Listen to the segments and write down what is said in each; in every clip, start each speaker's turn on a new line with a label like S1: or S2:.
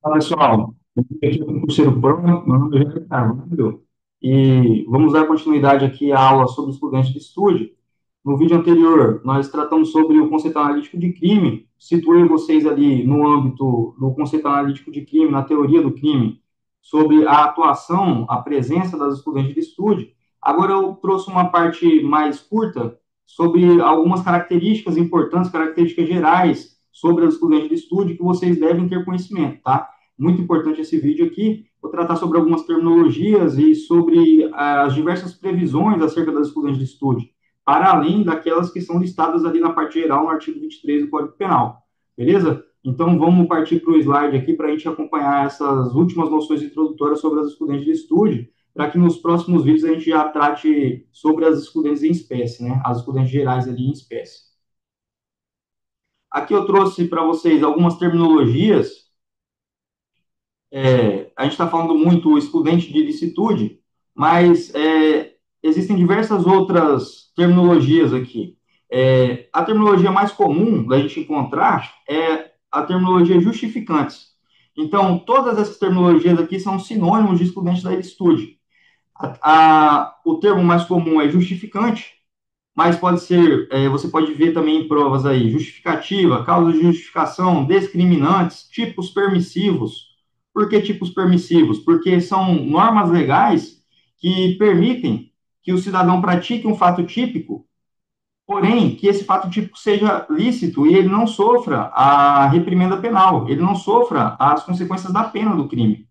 S1: Fala, pessoal. Aqui é o concurseiro Pro, meu nome é Jair Carvalho, e vamos dar continuidade aqui à aula sobre estudantes de estúdio. No vídeo anterior, nós tratamos sobre o conceito analítico de crime, situei vocês ali no âmbito do conceito analítico de crime, na teoria do crime, sobre a atuação, a presença das estudantes de estúdio. Agora eu trouxe uma parte mais curta sobre algumas características importantes, características gerais sobre as estudantes de estúdio que vocês devem ter conhecimento, tá? Muito importante esse vídeo aqui. Vou tratar sobre algumas terminologias e sobre as diversas previsões acerca das estudantes de estúdio, para além daquelas que são listadas ali na parte geral, no artigo 23 do Código Penal. Beleza? Então, vamos partir para o slide aqui para a gente acompanhar essas últimas noções introdutórias sobre as estudantes de estúdio, para que nos próximos vídeos a gente já trate sobre as estudantes em espécie, né? As estudantes gerais ali em espécie. Aqui eu trouxe para vocês algumas terminologias. A gente está falando muito estudante de licitude, mas existem diversas outras terminologias aqui. A terminologia mais comum da gente encontrar é a terminologia justificantes. Então, todas essas terminologias aqui são sinônimos de estudante da licitude. O termo mais comum é justificante, mas pode ser, você pode ver também em provas aí, justificativa, causa de justificação, discriminantes, tipos permissivos. Por que tipos permissivos? Porque são normas legais que permitem que o cidadão pratique um fato típico, porém, que esse fato típico seja lícito e ele não sofra a reprimenda penal, ele não sofra as consequências da pena do crime.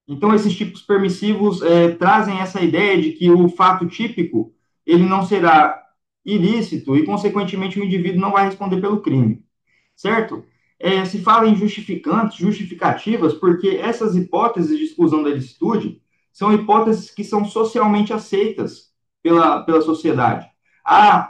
S1: Então, esses tipos permissivos trazem essa ideia de que o fato típico ele não será ilícito e, consequentemente, o indivíduo não vai responder pelo crime, certo? Se fala em justificantes, justificativas, porque essas hipóteses de exclusão da ilicitude são hipóteses que são socialmente aceitas pela sociedade. Há,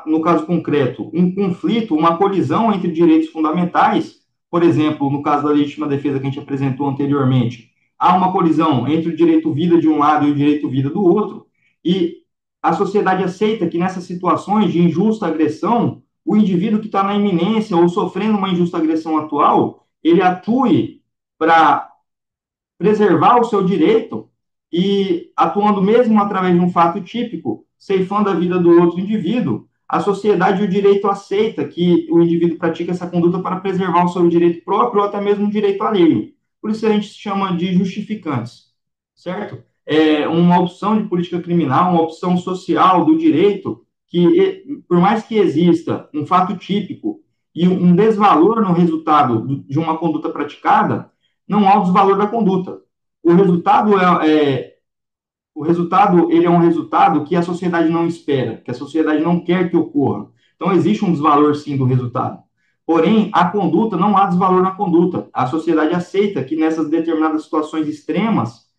S1: no caso concreto, um conflito, uma colisão entre direitos fundamentais, por exemplo, no caso da legítima defesa que a gente apresentou anteriormente, há uma colisão entre o direito vida de um lado e o direito vida do outro, e a sociedade aceita que nessas situações de injusta agressão, o indivíduo que está na iminência ou sofrendo uma injusta agressão atual, ele atue para preservar o seu direito e atuando mesmo através de um fato típico, ceifando a vida do outro indivíduo, a sociedade e o direito aceita que o indivíduo pratica essa conduta para preservar o seu direito próprio ou até mesmo o direito alheio. Por isso a gente chama de justificantes, certo? É uma opção de política criminal, uma opção social do direito que, por mais que exista um fato típico e um desvalor no resultado de uma conduta praticada, não há o desvalor da conduta. O resultado o resultado ele é um resultado que a sociedade não espera, que a sociedade não quer que ocorra. Então existe um desvalor sim do resultado. Porém, a conduta não há desvalor na conduta. A sociedade aceita que nessas determinadas situações extremas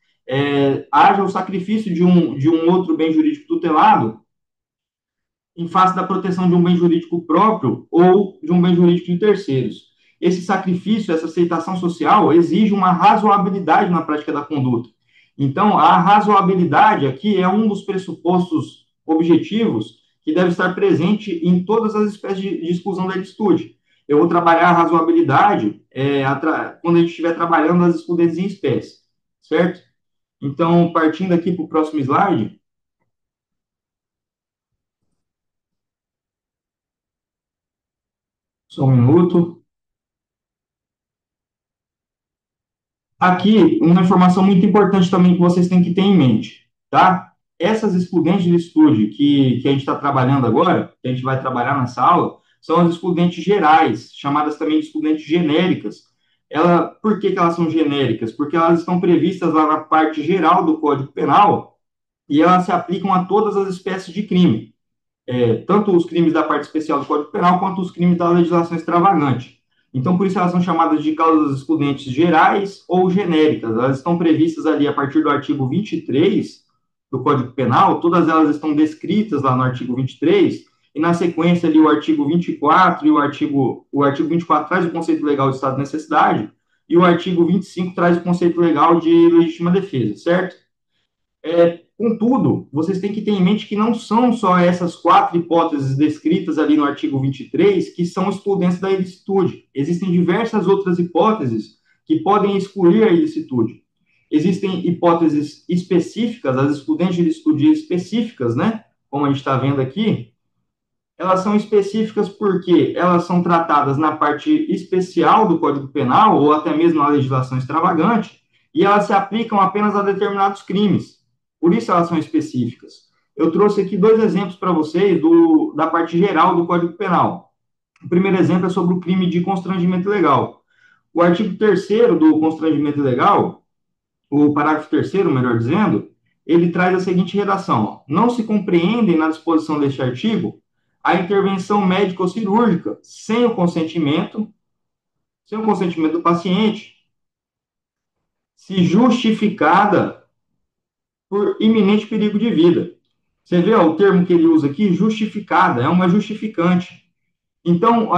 S1: haja o sacrifício de um outro bem jurídico tutelado em face da proteção de um bem jurídico próprio ou de um bem jurídico de terceiros. Esse sacrifício, essa aceitação social, exige uma razoabilidade na prática da conduta. Então, a razoabilidade aqui é um dos pressupostos objetivos que deve estar presente em todas as espécies de exclusão da ilicitude. Eu vou trabalhar a razoabilidade quando a gente estiver trabalhando as excludentes em espécie, certo? Então, partindo aqui para o próximo slide, só um minuto. Aqui, uma informação muito importante também que vocês têm que ter em mente, tá? Essas excludentes de estude que a gente está trabalhando agora, que a gente vai trabalhar nessa aula, são as excludentes gerais, chamadas também de excludentes genéricas. Por que elas são genéricas? Porque elas estão previstas lá na parte geral do Código Penal e elas se aplicam a todas as espécies de crime, tanto os crimes da parte especial do Código Penal quanto os crimes da legislação extravagante. Então, por isso elas são chamadas de causas excludentes gerais ou genéricas. Elas estão previstas ali a partir do artigo 23 do Código Penal, todas elas estão descritas lá no artigo 23, e na sequência ali o artigo 24 e o artigo 24 traz o conceito legal de estado de necessidade, e o artigo 25 traz o conceito legal de legítima defesa, certo? Contudo, vocês têm que ter em mente que não são só essas quatro hipóteses descritas ali no artigo 23 que são excludentes da ilicitude. Existem diversas outras hipóteses que podem excluir a ilicitude. Existem hipóteses específicas, as excludentes de ilicitude específicas, né? Como a gente está vendo aqui, elas são específicas porque elas são tratadas na parte especial do Código Penal ou até mesmo na legislação extravagante e elas se aplicam apenas a determinados crimes. Por isso elas são específicas. Eu trouxe aqui dois exemplos para vocês da parte geral do Código Penal. O primeiro exemplo é sobre o crime de constrangimento ilegal. O artigo 3º do constrangimento ilegal, o parágrafo 3º, melhor dizendo, ele traz a seguinte redação: ó, não se compreendem na disposição deste artigo a intervenção médica ou cirúrgica sem o consentimento do paciente, se justificada por iminente perigo de vida. Você vê ó, o termo que ele usa aqui, justificada, é uma justificante. Então,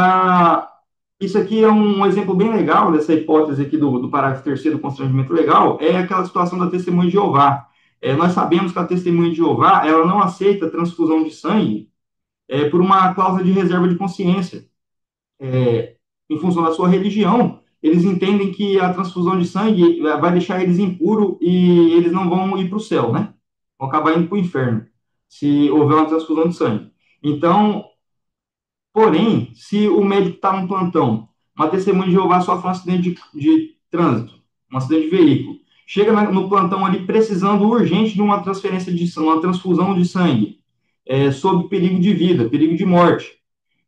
S1: isso aqui é um exemplo bem legal dessa hipótese aqui do parágrafo 3º do constrangimento legal, é aquela situação da testemunha de Jeová. Nós sabemos que a testemunha de Jeová, ela não aceita transfusão de sangue por uma cláusula de reserva de consciência. Em função da sua religião, eles entendem que a transfusão de sangue vai deixar eles impuros e eles não vão ir para o céu, né? Vão acabar indo para o inferno, se houver uma transfusão de sangue. Então, porém, se o médico está no plantão, uma testemunha de Jeová sofre um acidente de trânsito, um acidente de veículo, chega no plantão ali precisando urgente de uma transferência de uma transfusão de sangue, sob perigo de vida, perigo de morte.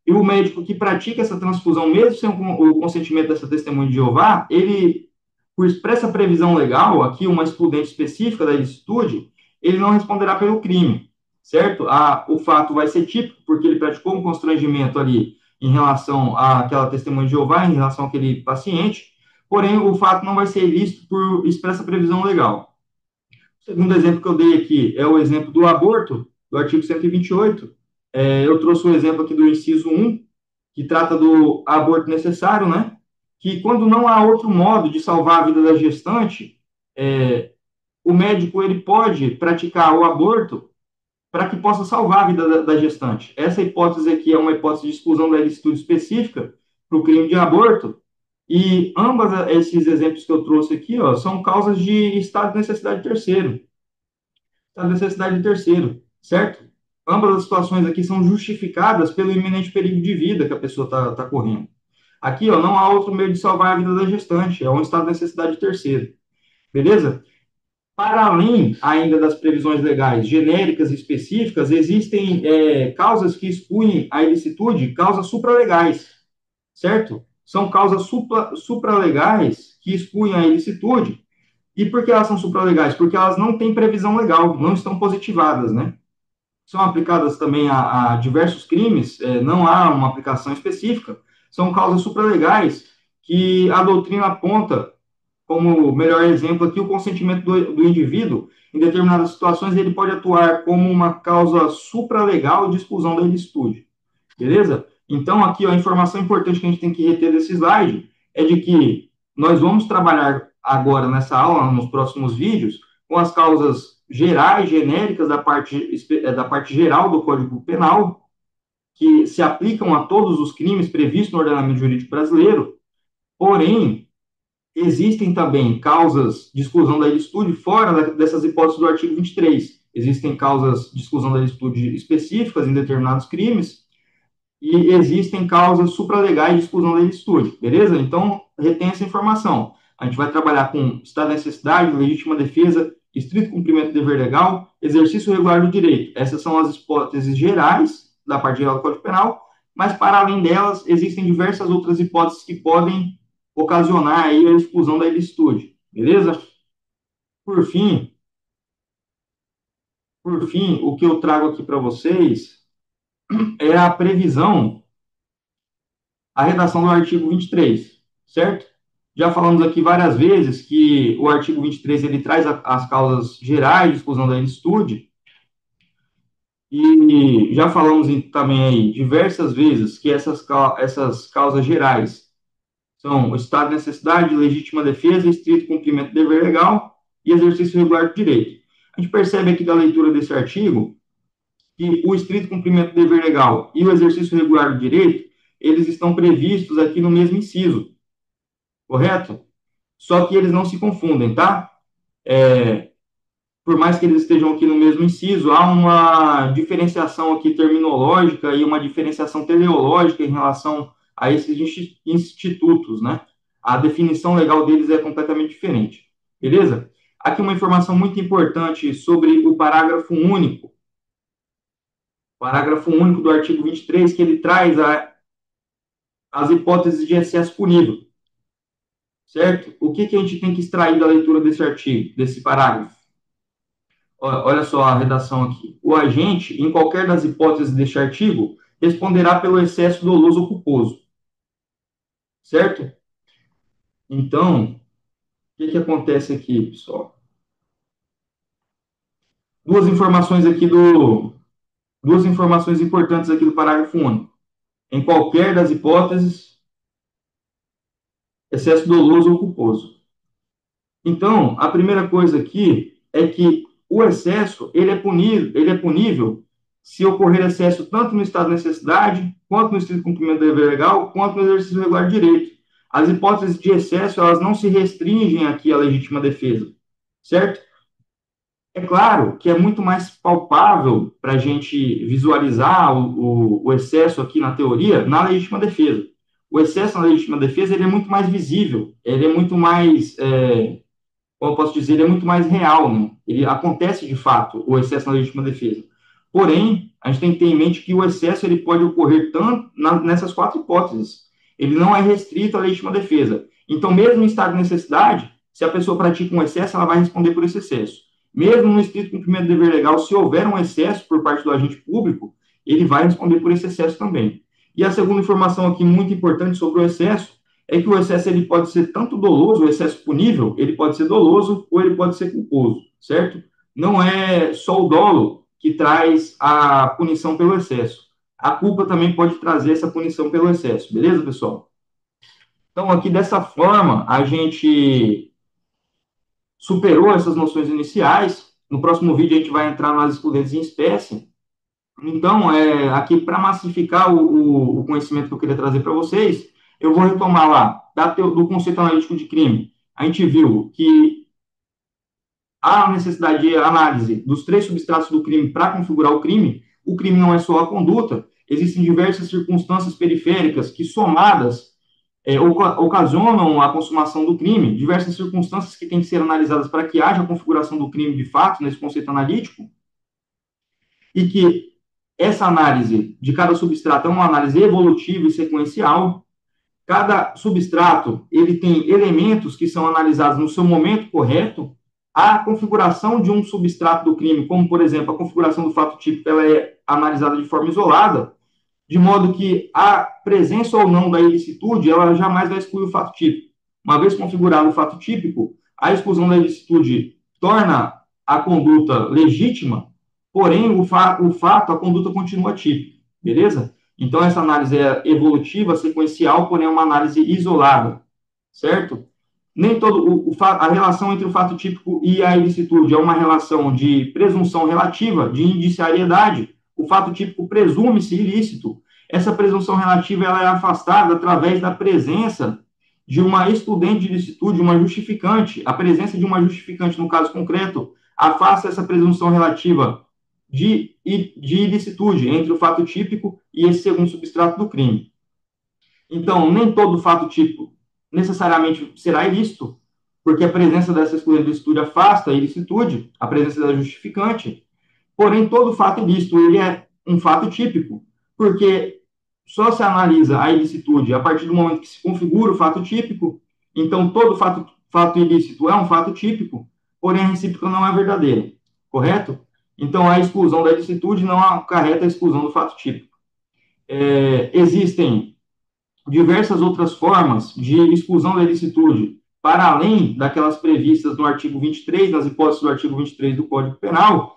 S1: E o médico que pratica essa transfusão, mesmo sem o consentimento dessa testemunha de Jeová, ele, por expressa previsão legal, aqui uma excludente específica da ilicitude, ele não responderá pelo crime, certo? O fato vai ser típico, porque ele praticou um constrangimento ali em relação àquela testemunha de Jeová, em relação àquele paciente, porém o fato não vai ser ilícito por expressa previsão legal. O segundo exemplo que eu dei aqui é o exemplo do aborto, do artigo 128. Eu trouxe o exemplo aqui do inciso 1, que trata do aborto necessário, né? Que quando não há outro modo de salvar a vida da gestante, o médico ele pode praticar o aborto para que possa salvar a vida da gestante. Essa hipótese aqui é uma hipótese de exclusão da ilicitude específica para o crime de aborto, e ambos esses exemplos que eu trouxe aqui, ó, são causas de estado de necessidade terceiro. Estado de necessidade terceiro, certo? Ambas as situações aqui são justificadas pelo iminente perigo de vida que a pessoa está correndo. Aqui, ó, não há outro meio de salvar a vida da gestante, é um estado de necessidade terceiro. Beleza? Para além ainda das previsões legais genéricas e específicas, existem causas que excluem a ilicitude, causas supralegais, certo? São causas supralegais que excluem a ilicitude. E por que elas são supralegais? Porque elas não têm previsão legal, não estão positivadas, né? São aplicadas também a diversos crimes, não há uma aplicação específica, são causas supralegais que a doutrina aponta como melhor exemplo aqui o consentimento do indivíduo. Em determinadas situações, ele pode atuar como uma causa supralegal de exclusão da ilicitude. Beleza? Então, aqui, ó, a informação importante que a gente tem que reter desse slide é de que nós vamos trabalhar agora nessa aula, nos próximos vídeos, com as causas gerais, genéricas da parte geral do Código Penal, que se aplicam a todos os crimes previstos no ordenamento jurídico brasileiro, porém, existem também causas de exclusão da ilicitude fora dessas hipóteses do artigo 23. Existem causas de exclusão da ilicitude específicas em determinados crimes e existem causas supralegais de exclusão da ilicitude, beleza? Então, retém essa informação. A gente vai trabalhar com estado de necessidade, legítima defesa, estrito cumprimento do dever legal, exercício regular do direito. Essas são as hipóteses gerais da parte geral do Código Penal, mas, para além delas, existem diversas outras hipóteses que podem ocasionar aí a exclusão da ilicitude, beleza? Por fim, o que eu trago aqui para vocês é a previsão, a redação do artigo 23, certo? Já falamos aqui várias vezes que o artigo 23 ele traz as causas gerais de exclusão da ilicitude, e já falamos também aí diversas vezes que essas causas gerais são o estado de necessidade, legítima defesa, estrito cumprimento do dever legal e exercício regular do direito. A gente percebe aqui da leitura desse artigo que o estrito cumprimento do dever legal e o exercício regular do direito, eles estão previstos aqui no mesmo inciso, correto? só que eles não se confundem, tá? Por mais que eles estejam aqui no mesmo inciso, há uma diferenciação aqui terminológica e uma diferenciação teleológica em relação a esses institutos, né? A definição legal deles é completamente diferente, beleza? Aqui uma informação muito importante sobre o parágrafo único do artigo 23, que ele traz as hipóteses de excesso punível, certo? O que a gente tem que extrair da leitura desse artigo, desse parágrafo? Olha só a redação aqui. O agente, em qualquer das hipóteses deste artigo, responderá pelo excesso doloso ou culposo, certo? Então, o que acontece aqui, pessoal? Duas informações importantes aqui do parágrafo único. Em qualquer das hipóteses, excesso doloso ou culposo. Então, a primeira coisa aqui é que o excesso, ele é punível se ocorrer excesso tanto no estado de necessidade, quanto no estrito cumprimento do dever legal, quanto no exercício regular de direito. As hipóteses de excesso, elas não se restringem aqui à legítima defesa, certo? É claro que é muito mais palpável para a gente visualizar o excesso aqui na teoria, na legítima defesa. O excesso na legítima defesa, ele é muito mais visível, ele é muito mais como eu posso dizer, ele é muito mais real, né? Ele acontece de fato, o excesso na legítima defesa. Porém, a gente tem que ter em mente que o excesso ele pode ocorrer tanto nessas quatro hipóteses. Ele não é restrito à legítima defesa. Então, mesmo em estado de necessidade, se a pessoa pratica um excesso, ela vai responder por esse excesso. Mesmo no estrito cumprimento do dever legal, se houver um excesso por parte do agente público, ele vai responder por esse excesso também. E a segunda informação aqui muito importante sobre o excesso é que o excesso ele pode ser tanto doloso, o excesso punível, ele pode ser doloso ou ele pode ser culposo, certo? Não é só o dolo que traz a punição pelo excesso. A culpa também pode trazer essa punição pelo excesso, beleza, pessoal? Então, aqui dessa forma, a gente superou essas noções iniciais. No próximo vídeo, a gente vai entrar nas excludentes em espécie. Então, aqui para massificar o conhecimento que eu queria trazer para vocês, eu vou retomar lá do conceito analítico de crime. A gente viu que há necessidade de análise dos três substratos do crime para configurar o crime. O crime não é só a conduta, existem diversas circunstâncias periféricas que, somadas, ocasionam a consumação do crime, diversas circunstâncias que têm que ser analisadas para que haja a configuração do crime de fato, nesse conceito analítico, e que essa análise de cada substrato é uma análise evolutiva e sequencial. Cada substrato ele tem elementos que são analisados no seu momento correto. A configuração de um substrato do crime, como, por exemplo, a configuração do fato típico, ela é analisada de forma isolada, de modo que a presença ou não da ilicitude, ela jamais vai excluir o fato típico. Uma vez configurado o fato típico, a exclusão da ilicitude torna a conduta legítima, porém, o fato, a conduta continua típica, beleza? Então, essa análise é evolutiva, sequencial, porém é uma análise isolada, certo? Nem todo a relação entre o fato típico e a ilicitude é uma relação de presunção relativa, de indiciariedade. O fato típico presume-se ilícito. Essa presunção relativa ela é afastada através da presença de uma excludente de ilicitude, uma justificante. A presença de uma justificante, no caso concreto, afasta essa presunção relativa de ilicitude entre o fato típico e esse segundo substrato do crime. Então, nem todo fato típico necessariamente será ilícito, porque a presença dessa excludente de ilicitude afasta a ilicitude, a presença da justificante. Porém, todo fato ilícito ele é um fato típico, porque só se analisa a ilicitude a partir do momento que se configura o fato típico. Então, todo fato ilícito é um fato típico, porém a recíproca não é verdadeira, correto? Então, a exclusão da ilicitude não acarreta a exclusão do fato típico. Existem diversas outras formas de exclusão da ilicitude, para além daquelas previstas no artigo 23, nas hipóteses do artigo 23 do Código Penal.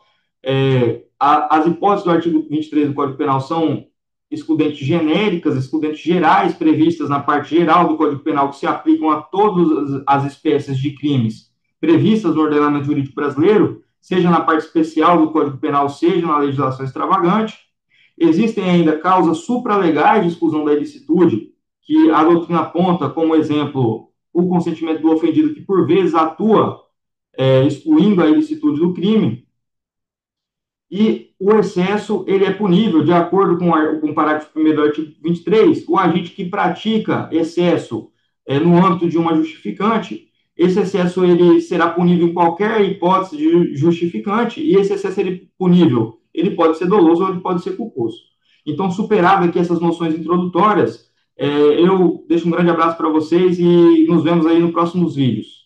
S1: As hipóteses do artigo 23 do Código Penal são excludentes genéricas, excludentes gerais, previstas na parte geral do Código Penal, que se aplicam a todas as espécies de crimes previstas no ordenamento jurídico brasileiro, seja na parte especial do Código Penal, seja na legislação extravagante. Existem ainda causas supralegais de exclusão da ilicitude, que a doutrina aponta como exemplo o consentimento do ofendido, que por vezes atua excluindo a ilicitude do crime, e o excesso, ele é punível, de acordo com o parágrafo 1º do artigo 23, o agente que pratica excesso no âmbito de uma justificante, esse excesso ele será punível em qualquer hipótese de justificante, e esse excesso ele punível, ele pode ser doloso ou ele pode ser culposo. Então, superado aqui essas noções introdutórias, eu deixo um grande abraço para vocês e nos vemos aí nos próximos vídeos.